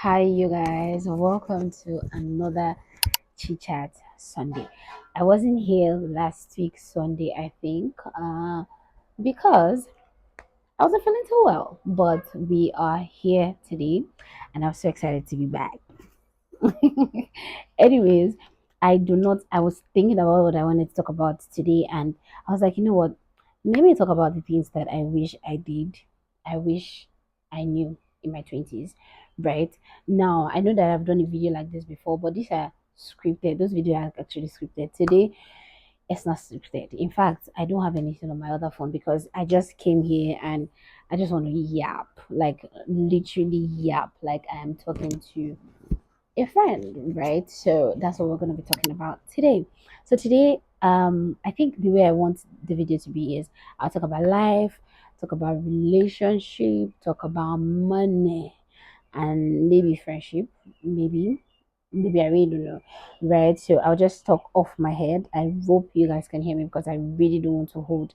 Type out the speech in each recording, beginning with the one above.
Hi, you guys. Welcome to another Chit-Chat Sunday. I wasn't here last week Sunday, I think, because I wasn't feeling too well. But we are here today, and I'm so excited to be back. Anyways, I was thinking about what I wanted to talk about today, and I was like, you know what? Let me talk about the things that I wish I did. I wish I knew in my 20s, right? Now, I know that I've done a video like this before, but these are scripted. Those videos are actually scripted. Today, it's not scripted. In fact, I don't have anything on my other phone because I just came here and I just want to yap, like literally yap, like I'm talking to a friend, right? So that's what we're going to be talking about today. So today, I think the way I want the video to be is I'll talk about life, talk about relationship, talk about money, and maybe friendship, maybe. Maybe I really don't know, right? So I'll just talk off my head. I hope you guys can hear me because I really don't want to hold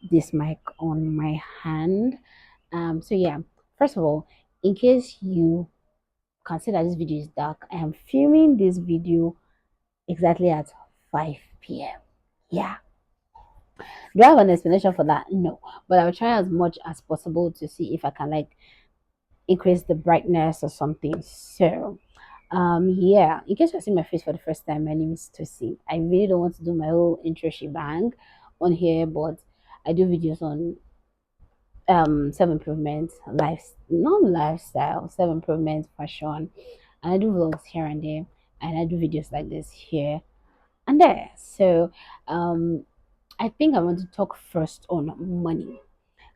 this mic on my hand. So yeah, first of all, in case you consider this video is dark, I am filming this video exactly at 5 p.m. Yeah. Do I have an explanation for that? No. But I'll try as much as possible to see if I can like increase the brightness or something. So yeah, in case you're seeing my face for the first time, my name is Tosi. I really don't want to do my whole intro shebang on here, but I do videos on self improvement, life not lifestyle, self improvement, fashion, and I do vlogs here and there, and I do videos like this here and there. So, um, I think I want to talk first on money.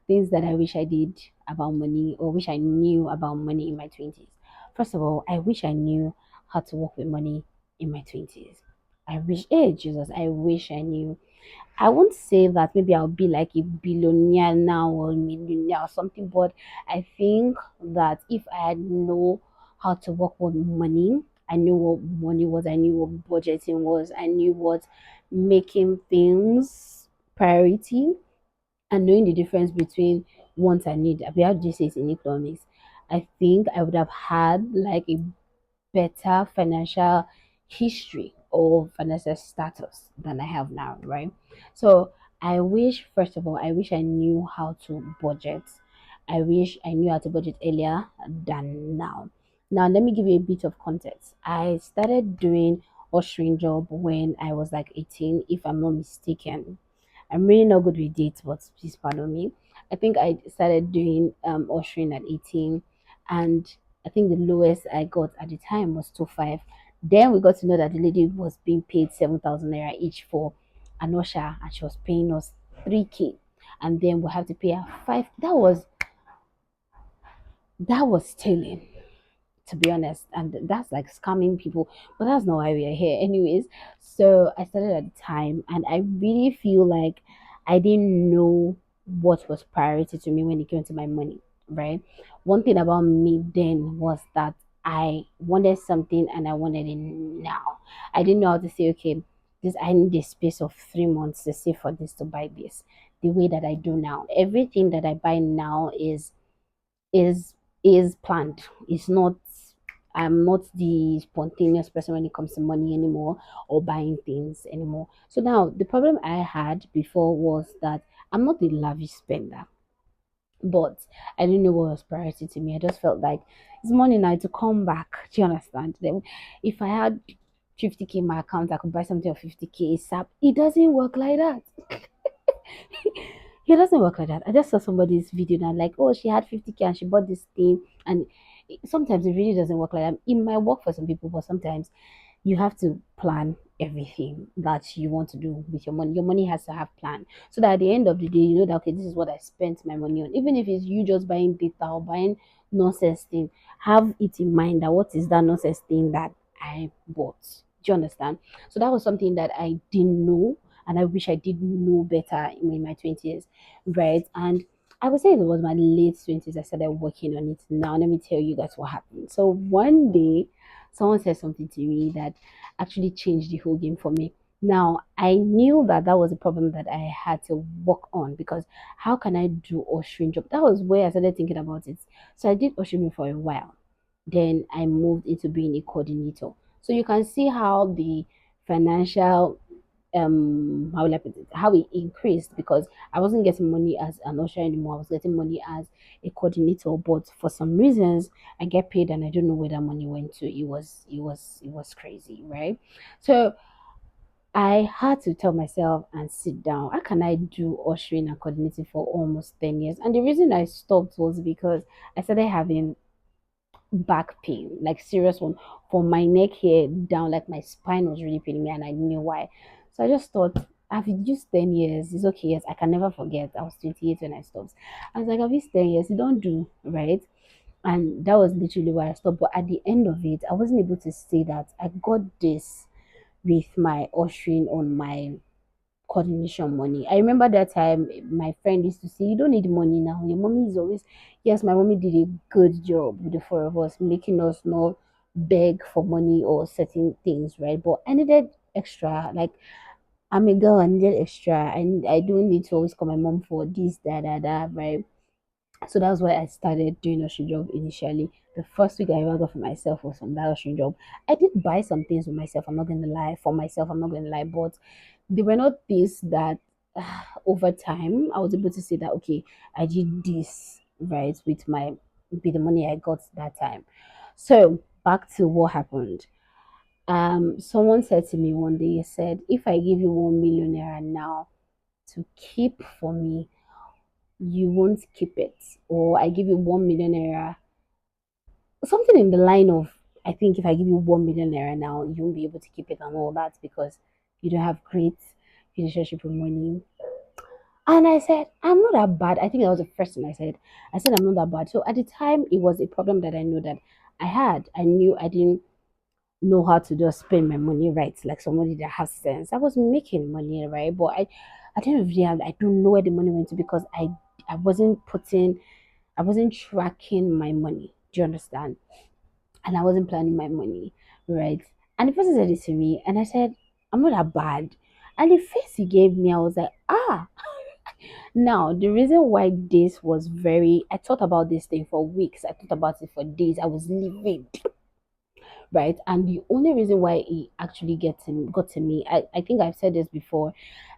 Things that I wish I did about money or wish I knew about money in my 20s. First of all, I wish I knew how to work with money in my 20s. I wish, hey, Jesus, I wish I knew. I won't say that maybe I'll be like a billionaire now or millionaire or something, but I think that if I had know how to work with money, I knew what money was, I knew what budgeting was, I knew what making things priority and knowing the difference between wants and need. How do you say it in economics? I think I would have had like a better financial history or financial status than I have now, right? So I wish, first of all, I wish I knew how to budget. I wish I knew how to budget earlier than now. Now, let me give you a bit of context. I started doing ushering job when I was like 18, if I'm not mistaken. I'm really not good with dates, but please pardon me. I think I started doing ushering at 18, and I think the lowest I got at the time was 2.5. Then we got to know that the lady was being paid 7,000 naira each for an usher, and she was paying us 3K, and then we have to pay her five. That was stealing, to be honest, and that's like scamming people. But that's not why we are here, anyways. So I started at the time, and I really feel like I didn't know what was priority to me when it came to my money, right? One thing about me then was that I wanted something and I wanted it now. I didn't know how to say, okay, this I need a space of 3 months to save for this to buy this. The way that I do now, everything that I buy now is is planned. It's not, I'm not the spontaneous person when it comes to money anymore or buying things anymore. So now the problem I had before was that I'm not a lavish spender, but I didn't know what was priority to me. I just felt like it's money now to come back. Do you understand? Then if I had 50K in my account, I could buy something of 50K ASAP. It doesn't work like that. It doesn't work like that. I just saw somebody's video and I'm like, oh, she had 50K and she bought this thing. And sometimes it really doesn't work like that. It might work for some people, but sometimes you have to plan everything that you want to do with your money. Your money has to have plan. So that at the end of the day, you know that okay, this is what I spent my money on. Even if it's you just buying data or buying nonsense thing, have it in mind that what is that nonsense thing that I bought. Do you understand? So that was something that I didn't know and I wish I did know better in my 20s, right? And I would say it was my late 20s I started working on it. Now, let me tell you guys what happened. So, one day, someone said something to me that actually changed the whole game for me. Now, I knew that that was a problem that I had to work on because how can I do ushering job? That was where I started thinking about it. So, I did ushering for a while. Then I moved into being a coordinator. So you can see how the financial how will I put it, how it increased, because I wasn't getting money as an usher anymore. I was getting money as a coordinator, but for some reasons I get paid and I don't know where that money went to. It was crazy, right? So I had to tell myself and sit down. How can I do ushering and coordinating for almost 10 years? And the reason I stopped was because I started having back pain, like serious one, from my neck here down, like my spine was really paining me, and I knew why. So I just thought, I've used 10 years, it's okay. Yes, I can never forget. I was 28 when I stopped. I was like, I've used 10 years, you don't do, right? And that was literally why I stopped. But at the end of it, I wasn't able to say that I got this with my ushering on my coordination money. I remember that time my friend used to say, "You don't need money now. Your mommy is always," yes, my mommy did a good job with the four of us, making us not beg for money or certain things, right? But I needed extra. Like, I'm a girl, I needed extra. I don't need to always call my mom for this, that, right? So that's why I started doing a job initially. The first week I ever got for myself was from that Austrian job. I did buy some things for myself. I'm not gonna lie. For myself, I'm not gonna lie, but they were not things that over time I was able to say that okay, I did this right with the money I got that time. So back to what happened. Someone said to me one day, he said, if I give you 1 million naira now to keep for me, you won't keep it. Or I give you 1 million naira, something in the line of, I think if I give you 1 million naira now, you won't be able to keep it and all that because you don't have great relationship with money. And I said, I'm not that bad. I think that was the first thing I said. I said, I'm not that bad. So at the time, it was a problem that I knew that I had. I knew I didn't know how to just spend my money right, like somebody that has sense. I was making money, right? But at the end of the day, I don't know where the money went to because I wasn't tracking my money. Do you understand? And I wasn't planning my money, right? And the person said it to me, and I said, I'm not that bad. And the face he gave me, I was like, ah, now, the reason why this was very, I thought about this thing for weeks. I thought about it for days. I was livid, right? And the only reason why it actually got to me, I think I've said this before.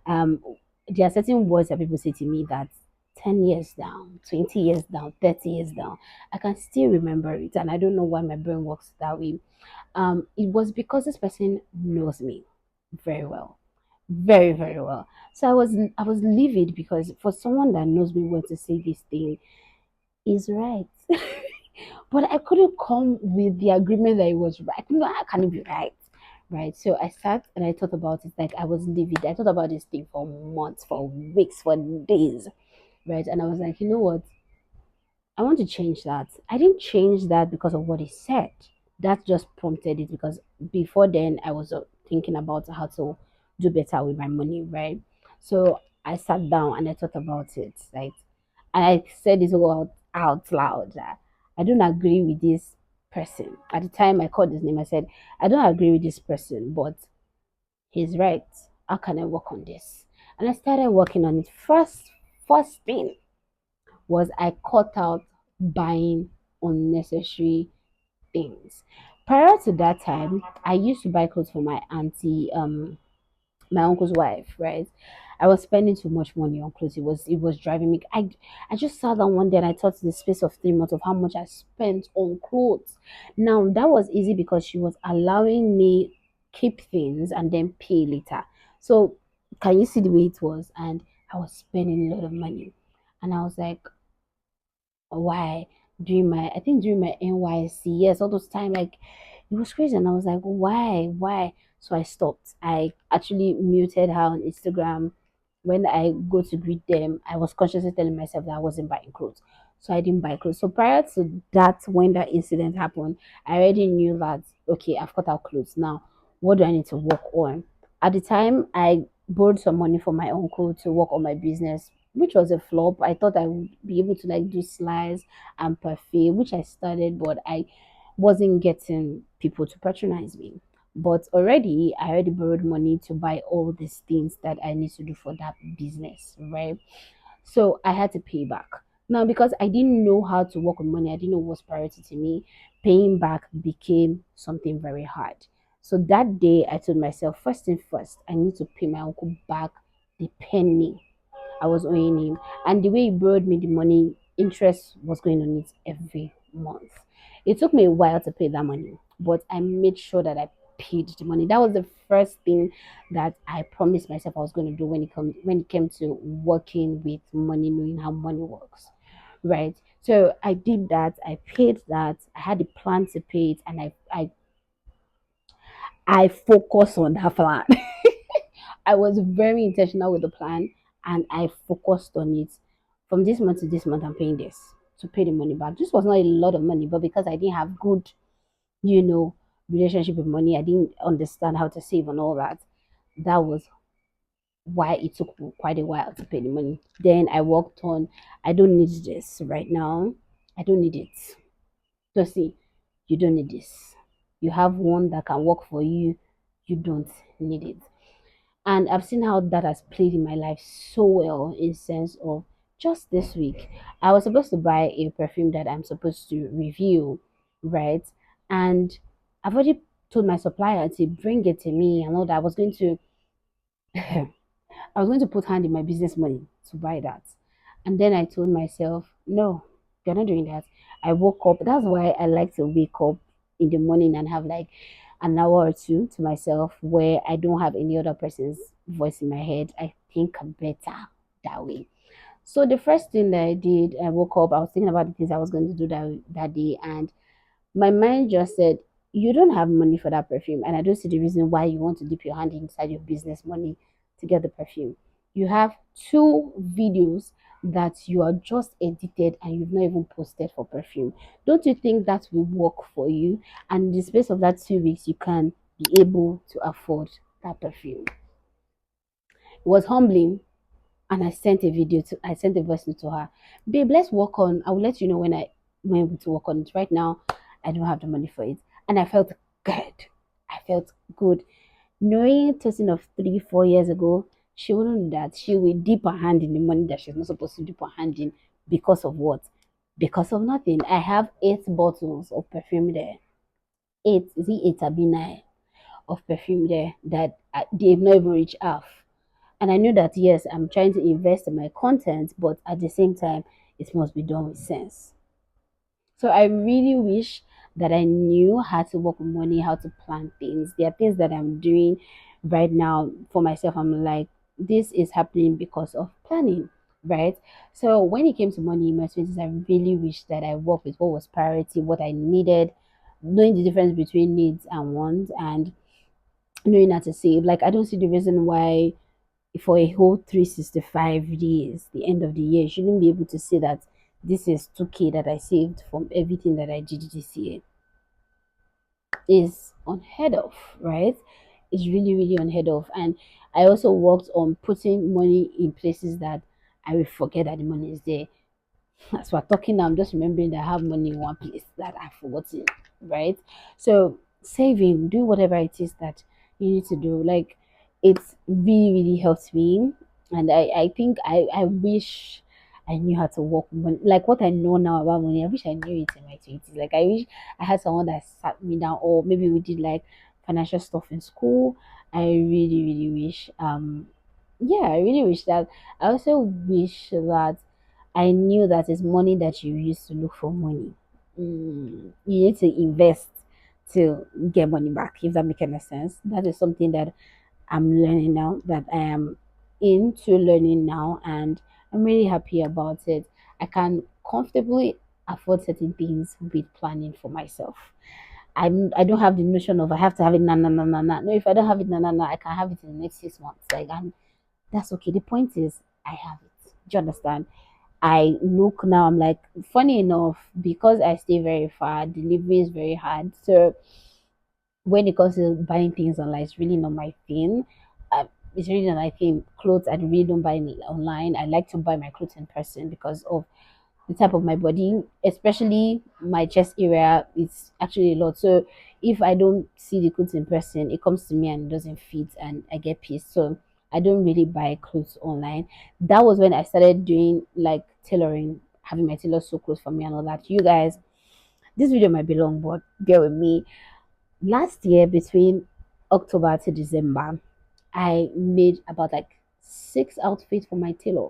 Um, there are certain words that people say to me that 10 years down, 20 years down, 30 years down, I can still remember it. And I don't know why my brain works that way. It was because this person knows me very well, very very well. So I was livid because for someone that knows me well to say this thing is right, but I couldn't come with the agreement that it was right. No, how can it be right? Right. So I sat and I thought about it. Like I was livid. I thought about this thing for months, for weeks, for days. Right. And I was like, you know what? I want to change that. I didn't change that because of what he said. That just prompted it because before then I was thinking about how to do better with my money, right? So I sat down and I thought about it, like, and I said this out loud that I don't agree with this person. At the time I called his name, I said, I don't agree with this person, but he's right. How can I work on this? And I started working on it. First thing was I cut out buying unnecessary things. Prior to that time, I used to buy clothes for my auntie, my uncle's wife, right? I was spending too much money on clothes. It was driving me. I just sat down one day and I thought in the space of 3 months of how much I spent on clothes. Now that was easy because she was allowing me keep things and then pay later. So can you see the way it was? And I was spending a lot of money. And I was like, why during my NYC, yes, all those time, like it was crazy, and I was like, why? So I stopped. I actually muted her on Instagram. When I go to greet them, I was consciously telling myself that I wasn't buying clothes, so I didn't buy clothes. So prior to that, when that incident happened, I already knew that okay, I've got out clothes now. What do I need to work on? At the time, I borrowed some money from my uncle to work on my business, which was a flop. I thought I would be able to like do slides and parfait, which I started, but I wasn't getting people to patronize me. But I already borrowed money to buy all these things that I need to do for that business, right? So I had to pay back. Now, because I didn't know how to work with money, I didn't know what was priority to me, paying back became something very hard. So that day, I told myself, first thing first, I need to pay my uncle back the penny I was owing him. And the way he borrowed me the money, interest was going on it every month. It took me a while to pay that money, but I made sure that I paid the money. That was the first thing that I promised myself I was going to do when it came to working with money, knowing how money works. Right. So I did that, I paid that, I had a plan to pay it, and I focused on that plan. I was very intentional with the plan and I focused on it. From this month to this month, I'm paying this to pay the money back. This was not a lot of money, but because I didn't have good, you know, relationship with money, I didn't understand how to save and all that. That was why it took quite a while to pay the money. Then I worked on, I don't need this right now. I don't need it. So see, you don't need this. You have one that can work for you. You don't need it. And I've seen how that has played in my life so well in sense of just this week I was supposed to buy a perfume that I'm supposed to review, right? And I've already told my supplier to bring it to me and all that. I was going to put hand in my business money to buy that. And then I told myself, no, you're not doing that. I woke up. That's why I like to wake up in the morning and have like an hour or two to myself where I don't have any other person's voice in my head. I think better that way. So the first thing that I did, I woke up, I was thinking about the things I was going to do that day, and my mind just said, you don't have money for that perfume, and I don't see the reason why you want to dip your hand inside your business money to get the perfume. You have two videos that you are just edited and you've not even posted for perfume. Don't you think that will work for you? And in the space of that 2 weeks, you can be able to afford that perfume. It was humbling, and I sent a voice note to her. Babe, let's work on. I will let you know when able to work on it. Right now, I don't have the money for it, and I felt good. I felt good knowing Tosin of 3, 4 years ago. She wouldn't do that. She will dip her hand in the money that she's not supposed to dip her hand in because of what? Because of nothing. I have 8 bottles of perfume there. Eight, is it eight or be nine of perfume there that they've not even reached half. And I know that yes, I'm trying to invest in my content, but at the same time, it must be done with sense. So I really wish that I knew how to work with money, how to plan things. There are things that I'm doing right now for myself. I'm like, this is happening because of planning, right? So when it came to money in my 20s, I really wish that I worked with what was priority, what I needed, knowing the difference between needs and wants, and knowing how to save. Like I don't see the reason why for a whole 365 days, the end of the year, you shouldn't be able to say that this is 2K that I saved from everything that I did this year. Is unheard of, right? It's really, really unheard of. And I also worked on putting money in places that I will forget that the money is there. As we're talking now, I'm just remembering that I have money in one place that I've forgotten, right? So saving, do whatever it is that you need to do. Like it's really, really helps me. And I think I wish I knew how to work with money. Like what I know now about money, I wish I knew it in my 20s. Like I wish I had someone that sat me down, or maybe we did like financial stuff in school. I really, really wish yeah, I really wish that. I also wish that I knew that it's money that you use to look for money. You need to invest to get money back, if that makes any sense. That is something that I'm learning now, that I am into learning now, and I'm really happy about it. I can comfortably afford certain things with planning for myself. I don't have the notion of I have to have it na na na na na. No, if I don't have it na na na, I can have it in the next 6 months. Like, and that's okay. The point is I have it. Do you understand? I look now, I'm like, funny enough, because I stay very far, delivery is very hard. So when it comes to buying things online, it's really not my thing. It's really not my thing. Clothes, I really don't buy online. I like to buy my clothes in person because of the type of my body, especially my chest area. It's actually a lot. So if I don't see the clothes in person, it comes to me and it doesn't fit, and I get pissed. So I don't really buy clothes online. That was when I started doing like tailoring. having my tailor so close for me and all that. You guys, this video might be long, but bear with me. Last year, between October to December, I made about like 6 outfits for my tailor,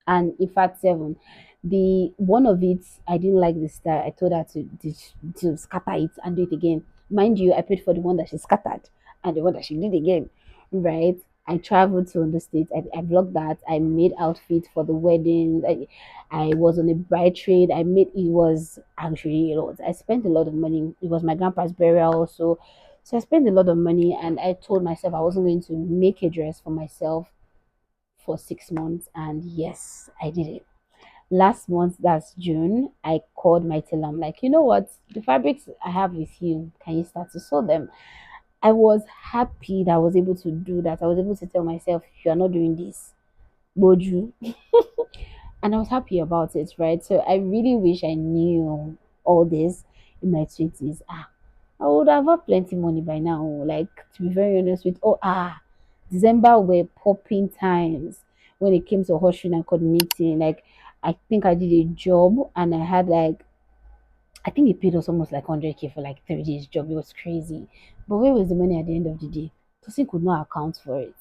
and in fact 7. The one of it, I didn't like the style. I told her to scatter it and do it again. Mind you, I paid for the one that she scattered and the one that she did again, right? I traveled to the states. I vlogged that. I made outfits for the wedding. I was on a bride trade. I made, it was actually a lot. I spent a lot of money. It was my grandpa's burial also, so I spent a lot of money. And I told myself I wasn't going to make a dress for myself for 6 months, and yes, I did it. Last month, that's June, I called my tailor. I'm like, you know what? The fabrics I have with you, can you start to sew them? I was happy that I was able to do that. I was able to tell myself, you are not doing this, Boju. And I was happy about it, right? So I really wish I knew all this in my 20s. I would have had plenty money by now. Like, to be very honest with, December were popping times when it came to hustling and coordinating. Like, I think I did a job and I had like, I think it paid us almost like 100K for like 3 days job. It was crazy. But where was the money at the end of the day? Tosin could not account for it.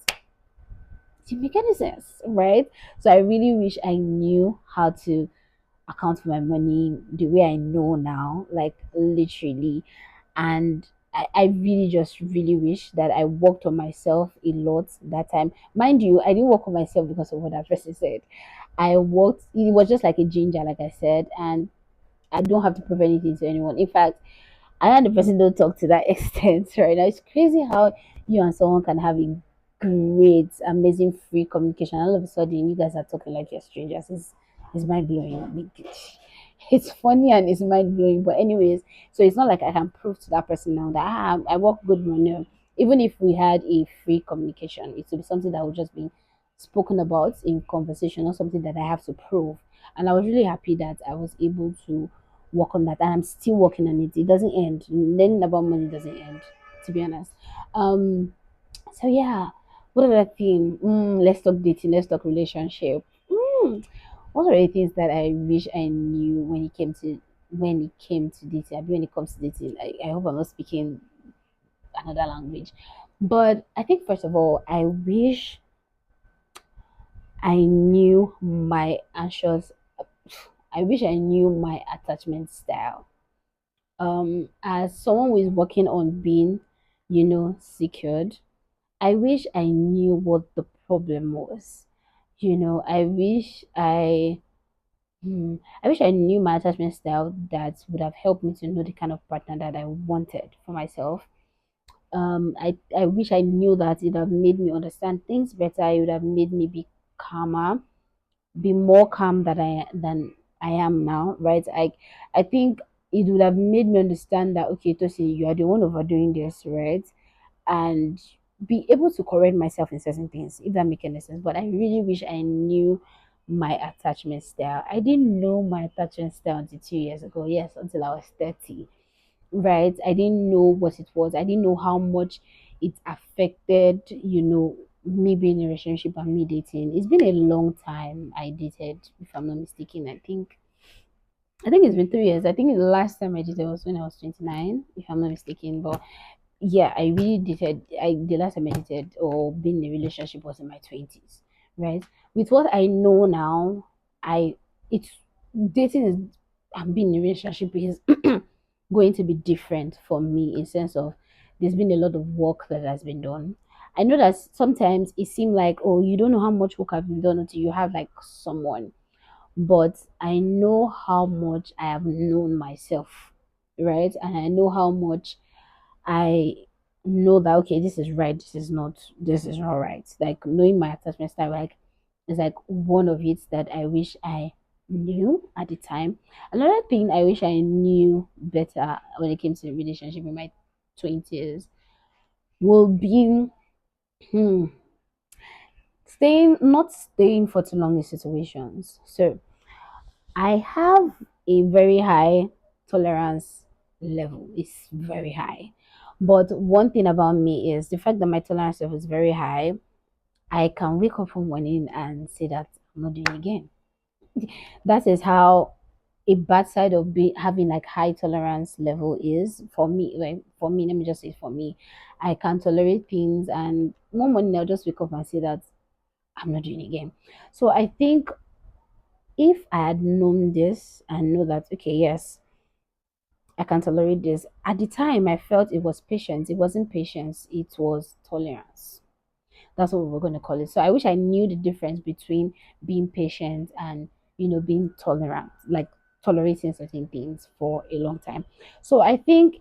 Didn't make any sense, right? So I really wish I knew how to account for my money the way I know now, like literally. And I really just really wish that I worked on myself a lot that time. Mind you, I didn't work on myself because of what that person said. I worked, it was just like a ginger, like I said, and I don't have to prove anything to anyone. In fact, I and the person don't talk to that extent right now. It's crazy how you and someone can have a great, amazing free communication. All of a sudden, you guys are talking like you're strangers. It's mind blowing. It's funny and it's mind blowing. But anyways, so it's not like I can prove to that person now that I work good money. Even if we had a free communication, it would be something that would just be spoken about in conversation, not something that I have to prove. And I was really happy that I was able to work on that, and I'm still working on it. It doesn't end. Learning about money doesn't end, to be honest. Um, so yeah, what other thing? Let's talk dating. Let's talk relationship. What are the things that I wish I knew when it came to dating? I mean, when it comes to dating, I hope I'm not speaking another language, but I think first of all, I wish I knew my anxious. I wish I knew my attachment style. As someone who is working on being, secured, I wish I knew what the problem was. I wish I wish I knew my attachment style that would have helped me to know the kind of partner that I wanted for myself. I wish I knew that it would have made me understand things better. It would have made me be calmer, be more calm than I am now, right? I think it would have made me understand that, okay, Tosi, you are the one overdoing this, right? And be able to correct myself in certain things, if that makes any sense. But I really wish I knew my attachment style. I didn't know my attachment style until 2 years ago. Yes, until I was 30, right? I didn't know what it was. I didn't know how much it affected, me being in a relationship and me dating. It's been a long time I dated, if I'm not mistaken. I think it's been 3 years. I think the last time I dated was when I was 29, if I'm not mistaken. But yeah, I really dated. The last time I dated or been in a relationship was in my 20s, right? With what I know now, I it's dating is and being in a relationship is going to be different for me in sense of there's been a lot of work that has been done. I know that sometimes it seems like, oh, you don't know how much work have been done until you have like someone, but I know how much I have known myself, right? And I know how much I know that, okay, this is right, this is not right. Like knowing my attachment style, like is like one of it that I wish I knew at the time. Another thing I wish I knew better when it came to the relationship in my 20s will be hmm, not staying for too long in situations. So I have a very high tolerance level. It's very high. But one thing about me is the fact that my tolerance level is very high. I can wake up from morning and say that I'm not doing it again. That is how a bad side of having like high tolerance level is for me. Like for me, let me just say for me, I can tolerate things, and one morning I'll just wake up and say that I'm not doing it again. So I think if I had known this and know that okay, yes, I can tolerate this. At the time, I felt it was patience. It wasn't patience. It was tolerance. That's what we were going to call it. So I wish I knew the difference between being patient and being tolerant, like tolerating certain things for a long time. So I think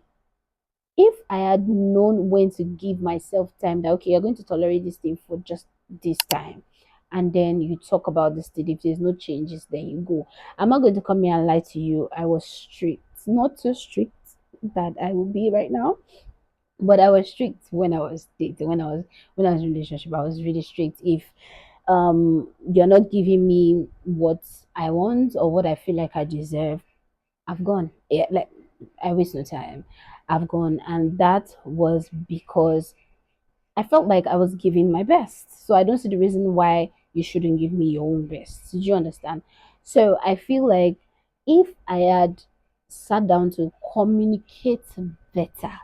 if I had known when to give myself time, that okay, you're going to tolerate this thing for just this time, and then you talk about this thing. If there's no changes, then you go. I'm not going to come here and lie to you. I was strict, not too strict that I will be right now, but I was strict when I was dating. When I was in a relationship, I was really strict. If you're not giving me what I want or what I feel like I deserve, I've gone. Yeah, like I waste no time. I've gone, and that was because I felt like I was giving my best. So I don't see the reason why you shouldn't give me your own best. Do you understand? So I feel like if I had sat down to communicate better,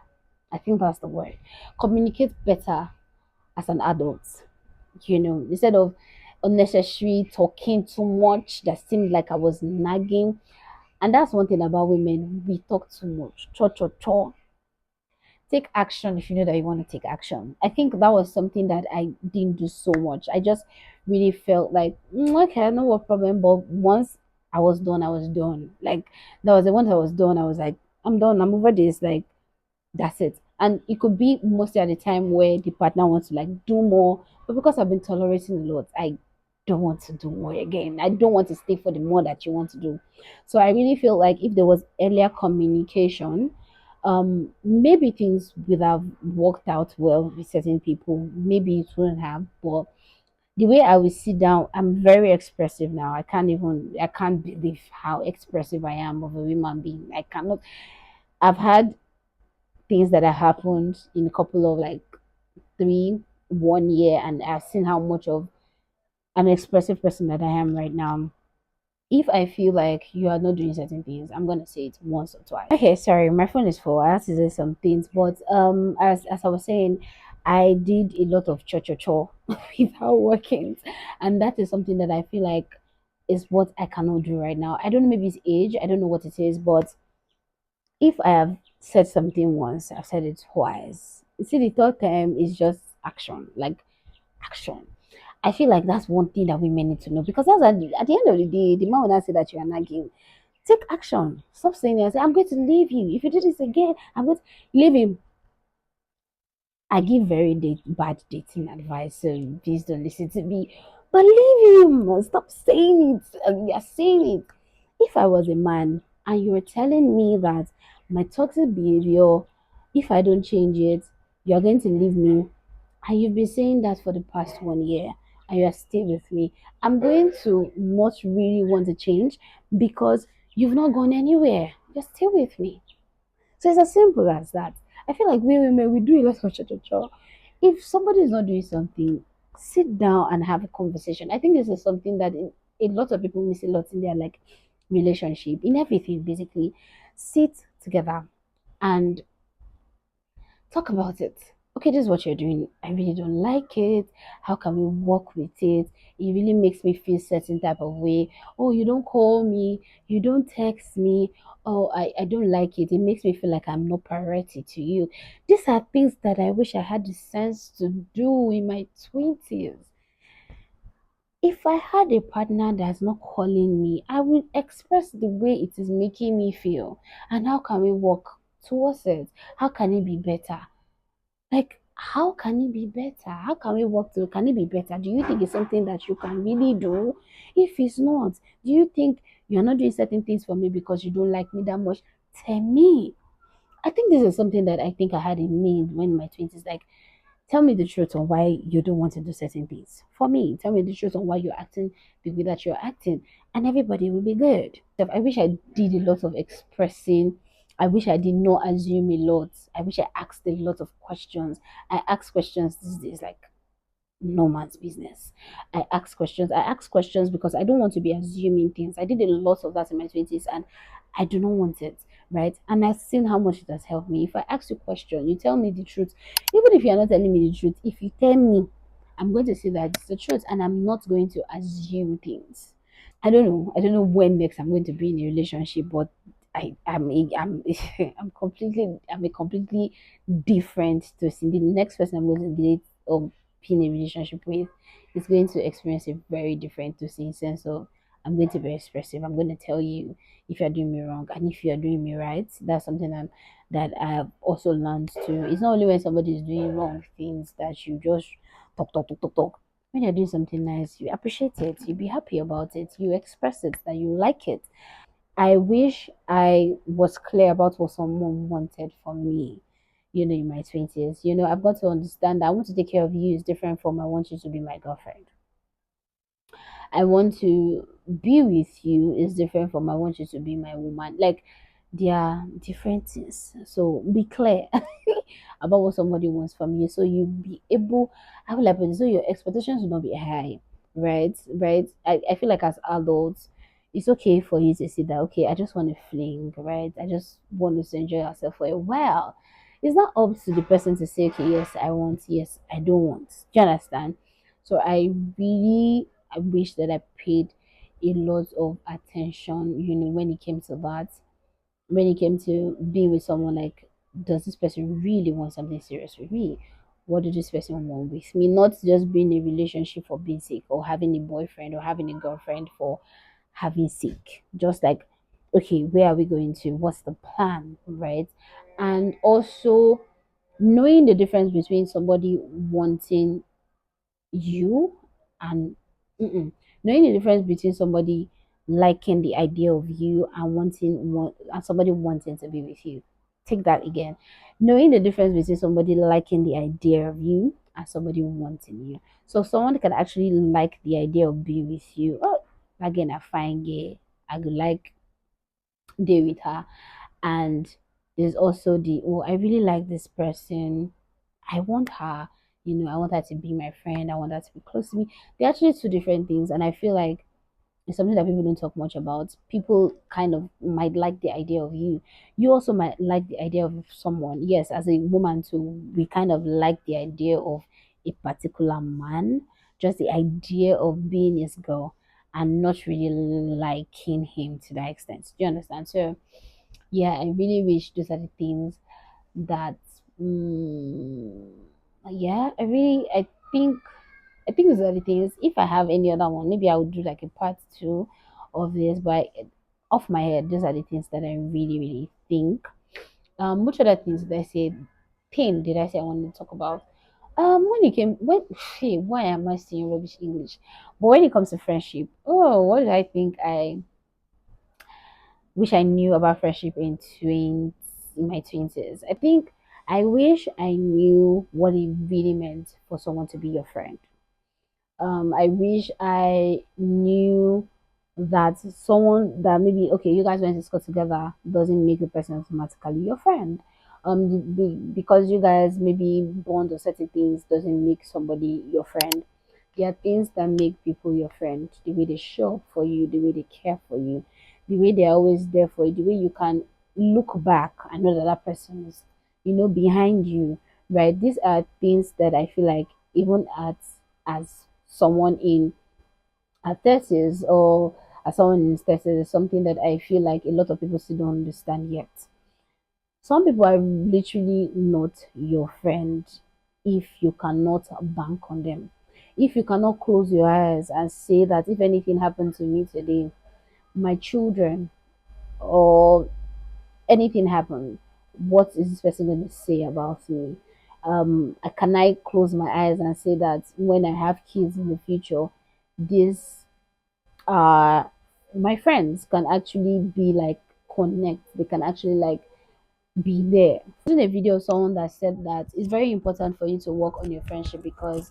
I think that's the word. Communicate better as an adult, instead of unnecessary talking too much that seemed like I was nagging. And that's one thing about women, we talk too much. Cho cho cho. Take action if you know that you want to take action. I think that was something that I didn't do so much. I just really felt like, okay, no what problem. But once I was done, I was done. Like that was the once I was done, I was like, I'm done. I'm over this. Like that's it. And it could be mostly at the time where the partner wants to like do more, but because I've been tolerating a lot, I don't want to do more again. I don't want to stay for the more that you want to do. So I really feel like if there was earlier communication, maybe things would have worked out well with certain people. Maybe it wouldn't have, but the way I will sit down, I'm very expressive now. I can't believe how expressive I am of a human being. I cannot. I've had things that have happened in a couple of like 1 year, and I've seen how much of an expressive person that I am right now. If I feel like you are not doing certain things, I'm gonna say it once or twice. Okay, sorry, my phone is full. I have to say some things, but as I was saying, I did a lot of cho without working, and that is something that I feel like is what I cannot do right now. I don't know, maybe it's age. I don't know what it is, but if I have said something once, I've said it twice. You see, the third time is just action, like action. I feel like that's one thing that women need to know because that's at the end of the day, the man will not say that you are nagging. Take action. Stop saying it. Say, I'm going to leave you. If you do this again, I'm going to leave him. I give very bad dating advice, so please don't listen to me. But leave him. Stop saying it. You're saying it. If I was a man and you were telling me that my toxic behavior, if I don't change it, you're going to leave me, and you've been saying that for the past 1 year, and you are still with me, I'm going to not really want to change because you've not gone anywhere. You're still with me. So it's as simple as that. I feel like we women we do a lot of cha cha cha. If somebody is not doing something, sit down and have a conversation. I think this is something that a lot of people miss a lot in their like relationship, in everything basically. Sit together and talk about it. Okay, this is what you're doing. I really don't like it. How can we work with it? It really makes me feel certain type of way. Oh, you don't call me, you don't text me. Oh, I don't like it. It makes me feel like I'm not priority to you. These are things that I wish I had the sense to do in my 20s. If I had a partner that's not calling me, I will express the way it is making me feel. And how can we work towards it? How can it be better? Like, how can it be better? How can we work to can it be better? Do you think it's something that you can really do? If it's not, do you think you're not doing certain things for me because you don't like me that much? Tell me. I think this is something that I think I had in me when in my 20s. Like, tell me the truth on why you don't want to do certain things. For me, tell me the truth on why you're acting the way that you're acting, and everybody will be good. So I wish I did a lot of expressing. I wish I did not assume a lot. I wish I asked a lot of questions. I ask questions these days like, no man's business. I ask questions. I ask questions because I don't want to be assuming things. I did a lot of that in my 20s and I do not want it, right? And I've seen how much it has helped me. If I ask you a question, you tell me the truth. Even if you're not telling me the truth, if you tell me, I'm going to say that it's the truth and I'm not going to assume things. I don't know. I don't know when next I'm going to be in a relationship, but I'm I'm a completely different person. The next person I'm going to date or be in a relationship with is going to experience a very different to in sense of I'm going to be expressive. I'm going to tell you if you're doing me wrong and if you're doing me right. That's something that I've also learned to. It's not only when somebody is doing wrong things that you just talk. When you're doing something nice, you appreciate it, you be happy about it, you express it, that you like it. I wish I was clear about what someone wanted from me, in my 20s. I've got to understand that I want to take care of you is different from I want you to be my girlfriend. I want to be with you is different from I want you to be my woman. Like, they are different things. So be clear about what somebody wants from you. So you be able, I feel like, so your expectations will not be high, right? Right. I feel like as adults, it's okay for you to say that, okay, I just want to fling, right? I just want to enjoy yourself for a while. It's not up to the person to say, okay, yes, I want, yes, I don't want. Do you understand? So I wish that I paid a lot of attention, when it came to that. When it came to being with someone, like, does this person really want something serious with me? What does this person want with me? Not just being in a relationship for being sake or having a boyfriend or having a girlfriend for having sake. Just like, okay, where are we going to? What's the plan, right? And also knowing the difference between somebody wanting you and knowing the difference between somebody liking the idea of you and and somebody wanting to be with you. Take that again. Knowing the difference between somebody liking the idea of you and somebody wanting you. So someone can actually like the idea of being with you. Oh, again, I find gay. I could like day with her. And there's also I really like this person. I want her, I want her to be my friend. I want her to be close to me. They're actually two different things. And I feel like it's something that people don't talk much about. People kind of might like the idea of you. You also might like the idea of someone. Yes, as a woman too, we kind of like the idea of a particular man, just the idea of being his girl and not really liking him to that extent. Do you understand? So yeah, I really wish those are the things that mm, yeah, think those are the things. If I have any other one, maybe I would do like a part two of this, but off my head, those are the things that I really, really think. Which other things did I say? Pain, did I say I wanted to talk about? When hey, why am I saying rubbish English? But when it comes to friendship, oh, what did I think I wish I knew about friendship in my 20s? I think I wish I knew what it really meant for someone to be your friend. I wish I knew that someone that maybe okay, you guys went to school together doesn't make the person automatically your friend. Because you guys maybe bond or certain things doesn't make somebody your friend. There are things that make people your friend. The way they show up for you, the way they care for you, the way they're always there for you, the way you can look back and know that that person is, behind you, right? These are things that I feel like even as someone in her 30s or as someone in his 30s is something that I feel like a lot of people still don't understand yet. Some people are literally not your friend if you cannot bank on them. If you cannot close your eyes and say that if anything happened to me today, my children, or anything happened, what is this person going to say about me? Can I close my eyes and say that when I have kids in the future, these my friends can actually be like connect, they can actually like be there. In a video someone that said that it's very important for you to work on your friendship because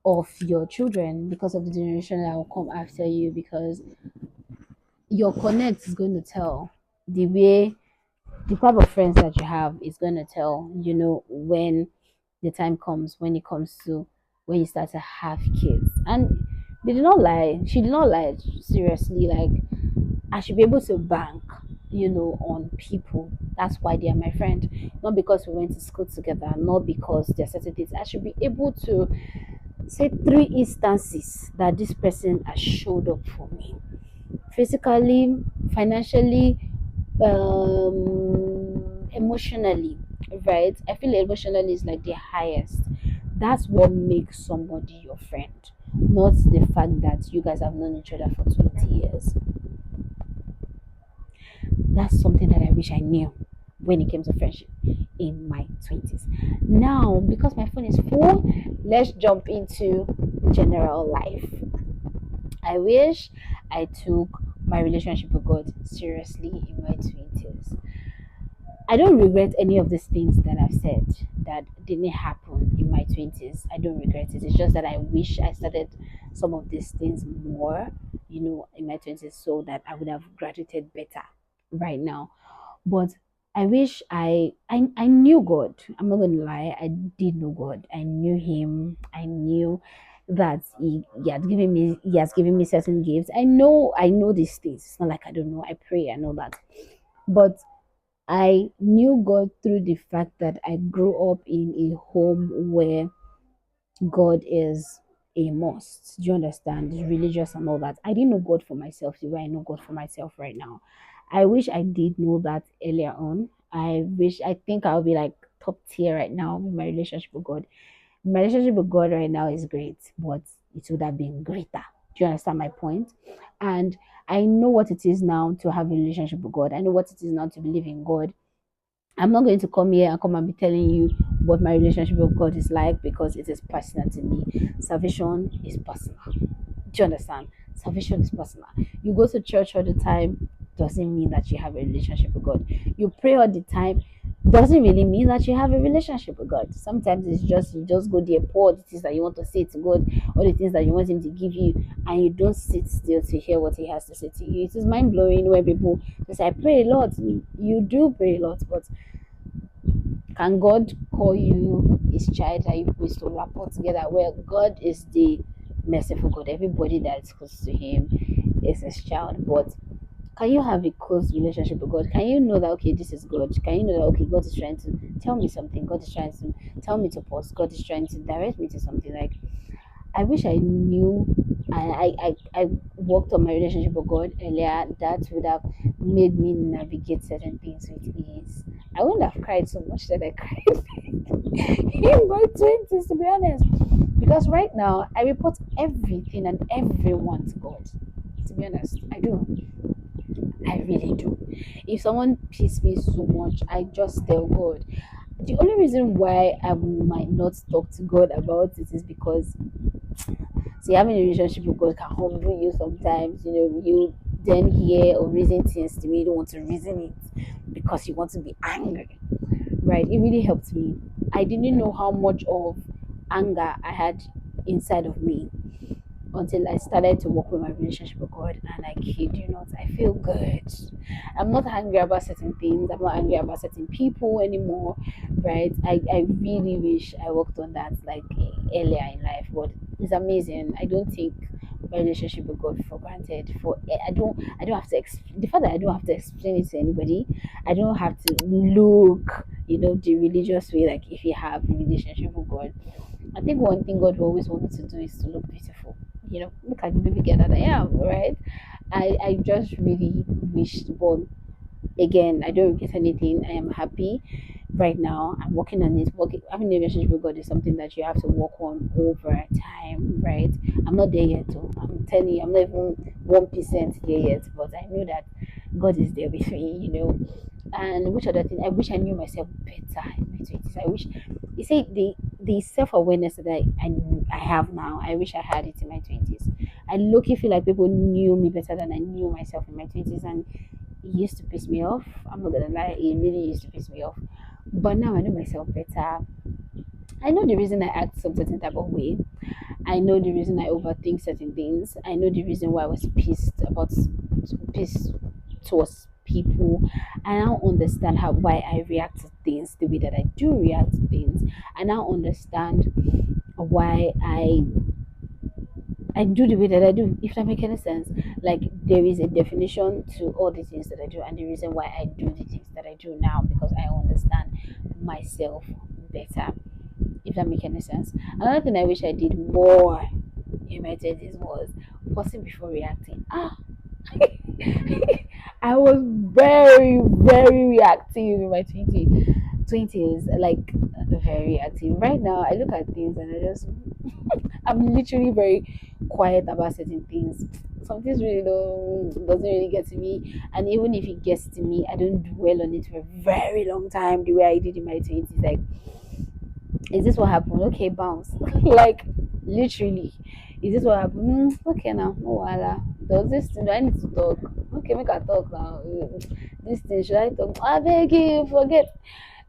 of your children, because of the generation that will come after you, because your connect is going to tell the way, the type of friends that you have is going to tell, when the time comes, when it comes to when you start to have kids. And they did not lie. She did not lie. Seriously, like I should be able to bank, on people. That's why they are my friend. Not because we went to school together, not because there are certain things. I should be able to say three instances that this person has showed up for me. Physically, financially, emotionally, right? I feel emotionally is like the highest. That's what makes somebody your friend, not the fact that you guys have known each other for 20 years. That's something that I wish I knew when it came to friendship in my 20s. Now, because my phone is full, let's jump into general life. I wish I took my relationship with God seriously in my 20s. I don't regret any of these things that I've said that didn't happen in my 20s. I don't regret it. It's just that I wish I started some of these things more, in my 20s so that I would have graduated better right now. But I wish I knew God. I'm not gonna lie, I did know God. I knew him. I knew that he has given me certain gifts. I know these things. It's not like I don't know. I pray, I know that. But I knew God through the fact that I grew up in a home where God is a must. Do you understand? It's religious and all that. I didn't know God for myself the way I know God for myself right now. I wish I did know that earlier on. I think I'll be like top tier right now with my relationship with God. My relationship with God right now is great, but it would have been greater. Do you understand my point? And I know what it is now to have a relationship with God. I know what it is now to believe in God. I'm not going to come here and come and be telling you what my relationship with God is like because it is personal to me. Salvation is personal. Do you understand? Salvation is personal. You go to church all the time doesn't mean that you have a relationship with God. You pray all the time doesn't really mean that you have a relationship with God. Sometimes it's just you just go there, pour the things that you want to say to God, all the things that you want Him to give you, and you don't sit still to hear what He has to say to you. It is mind blowing when people say, "I pray a lot." You do pray a lot, but can God call you His child that you supposed to rapport together? Well, God is the merciful God. Everybody that is close to Him is His child. But can you have a close relationship with God? Can you know that okay, this is God? Can you know that okay, God is trying to tell me something? God is trying to tell me to pause. God is trying to direct me to something. Like I wish I knew. I worked on my relationship with God earlier. That would have made me navigate certain things with ease. I wouldn't have cried so much that I cried in my 20s, to be honest. Because right now, I report everything and everyone to God. To be honest, I do. I really do. If someone pisses me so much, I just tell God. The only reason why I might not talk to God about it is because, see, having a relationship with God can humble you sometimes. You then hear or reason things the way you don't want to reason it because you want to be angry, right? It really helped me. I didn't know how much of anger I had inside of me until I started to work with my relationship with God. And I kid you not, I feel good. I'm not angry about certain things. I'm not angry about certain people anymore, right? I really wish I worked on that like earlier in life, but it's amazing. I don't take my relationship with God for granted. I don't have to the fact that I don't have to explain it to anybody. I don't have to look, the religious way. Like if you have a relationship with God, I think one thing God will always want me to do is to look beautiful. Look at the baby girl that I am, right? I just really wish, but again, I don't regret anything. I am happy right now. I'm working on it. Having a relationship with God is something that you have to work on over time, right? I'm not there yet. Though. I'm telling you, I'm not even 1% there yet, but I know that God is there with me. And which other thing? I wish I knew myself better in my 20s. I wish you see the self awareness that I have now. I wish I had it in my 20s. I look feel like people knew me better than I knew myself in my 20s, and it used to piss me off. I'm not gonna lie, it really used to piss me off. But now I know myself better. I know the reason I act some certain type of way. I know the reason I overthink certain things. I know the reason why I was pissed towards people. I now understand why I react to things the way that I do react to things. I now understand why I do the way that I do, if that makes any sense. Like there is a definition to all the things that I do, and the reason why I do the things that I do now because I understand myself better. If that makes any sense. Another thing I wish I did more in my twenties was pausing before reacting. I was very, very reactive in my twenties, like very reactive. Right now, I look at things and I'm literally very quiet about certain things. Some things really don't doesn't really get to me, and even if it gets to me, I don't dwell on it for a very long time the way I did in my twenties. Like, is this what happened? Okay, bounce. Like literally, is this what happened? Okay, now no wala. Does this thing? Do I need to talk? Okay, make I talk now. This thing should I talk? I beg you, forget.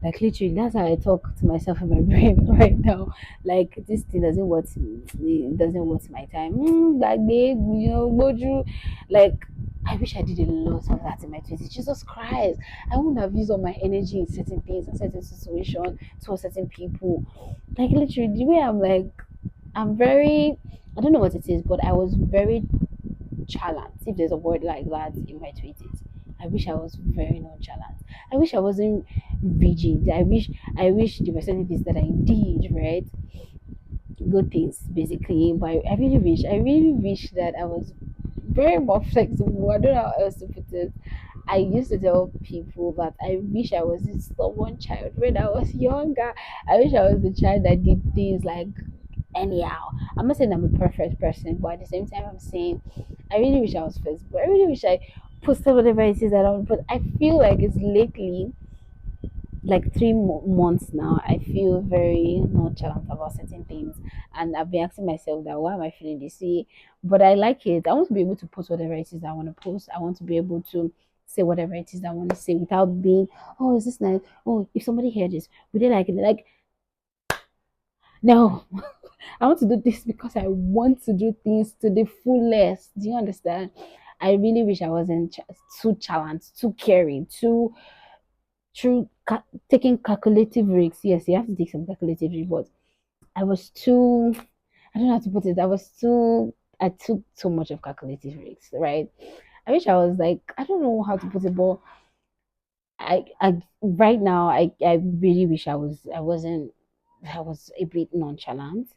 Like literally, that's how I talk to myself in my brain right now. Like this thing doesn't worth me. It doesn't worth my time. Like they, go through. Like I wish I did a lot of that in my twenties. Jesus Christ, I wouldn't have used all my energy in certain things, in certain situations, towards certain people. Like literally, the way I'm like, I'm very. I don't know what it is, but I was very nonchalant, if there's a word like that in my twenties. I wish I was very nonchalant. I wish I wasn't rigid. I wish there were certain things that I did, right? Good things basically. But I really wish that I was very more flexible. I don't know how else to put it. I used to tell people that I wish I was a stubborn child when I was younger. I wish I was the child that did things like anyhow. I'm not saying I'm a perfect person, but at the same time, I'm saying I really wish I was flexible. I really wish I posted whatever it is that I want. But I feel like it's lately, like 3 months now, I feel very nonchalant about certain things, and I've been asking myself that why am I feeling this way? But I like it. I want to be able to post whatever it is that I want to post. I want to be able to say whatever it is that I want to say without being, oh, is this nice? Oh, if somebody heard this, would they like it? Like, no, I want to do this because I want to do things to the fullest. Do you understand? I really wish I wasn't too challenged, too caring, taking calculative risks. Yes, you have to take some calculative risks, but I was too. I don't know how to put it. I took too much of calculative risks, right? I wish I was like, I don't know how to put it, but I right now I really wish I was a bit nonchalant.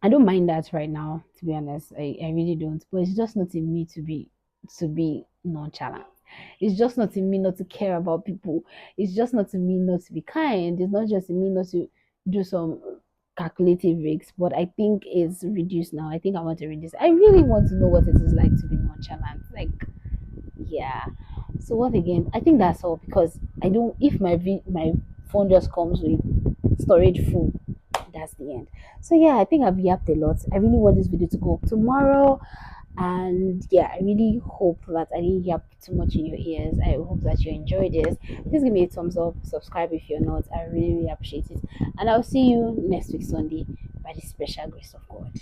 I don't mind that right now, to be honest. I really don't. But it's just not in me to be nonchalant. It's just not in me not to care about people. It's just not in me not to be kind. It's not just in me not to do some calculative risks. But I think it's reduced now. I think I want to reduce. I really want to know what it is like to be nonchalant. Like, yeah. So what again? I think that's all because I don't. If my phone just comes with storage full, that's the end. So yeah, I think I've yapped a lot. I really want this video to go up tomorrow, and yeah, I really hope that I didn't yap too much in your ears. I hope that you enjoyed this. Please give me a thumbs up, subscribe if you're not. I really, really appreciate it, and I'll see you next week Sunday by the special grace of God.